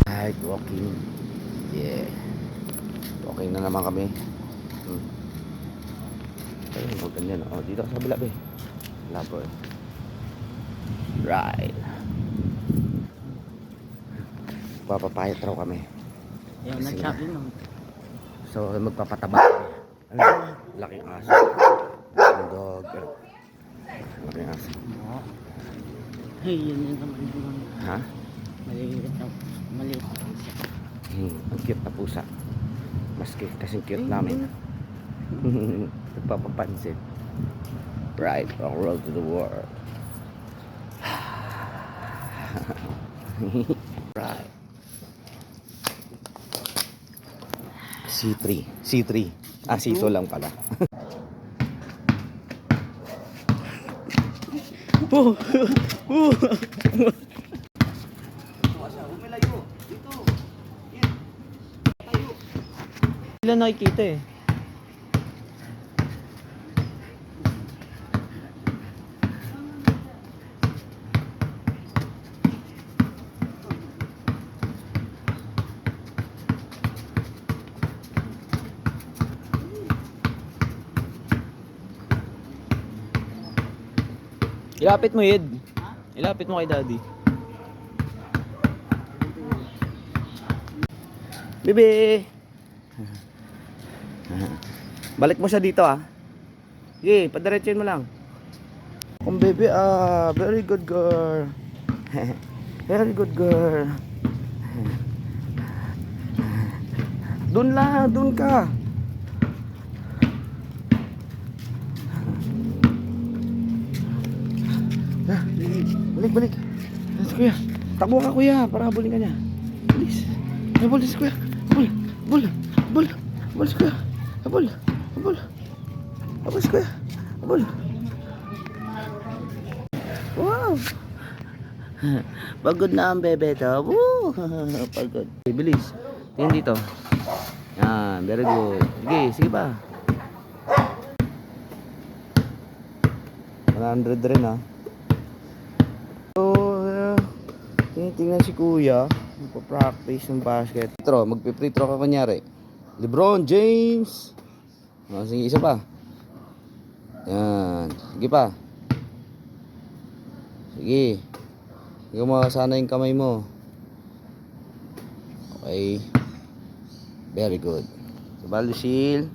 Ay, walking. Yeah. Walking na naman kami. Ayun, huwag ganyan. Oh, dito sa kabila, be. Labo eh. Right. Papapayat raw kami. Yan, nagsabi naman. So, magpapataba kami. Ano? Laking aso. Ang dog. Laking aso. Ay, yun naman naman. Ha? Maliit na. Maliit. Ang cute na pusa. Maski kasing cute namin. Nagpapapansin. Right, on road to the world. Right. C3. C3. Ah, siso lang pala. Oh! Oh! Sila nakikita eh. Ilapit mo, Ed. Ilapit mo kay Daddy. Bebe. Balik mo siya dito ah. Sige, padiretsin mo lang. Kung bebe very good girl. Very good girl. Dun lang, dun ka. Balik, balik. Si kuya. Takbo ka kuya, para habulin ka niya. Bilis. Habol si kuya. Habol. Habol. Habol. Habol si kuya. Habol. Habol. Habol si kuya. Habol. Wow. Pagod na ang bebe to. Woo. Pagod. Bilis. Tingin dito. Yan, very good. Sige, sige pa. 100 rin ah. Tingnan si kuya, magpa-practice ng basket. Magpi-free throw ka kunyari. LeBron James. Sige, isa pa. Yan. Sige pa. Sige. Sige mo, sana yung kamay mo. Okay. Very good. Sabal, Lucille.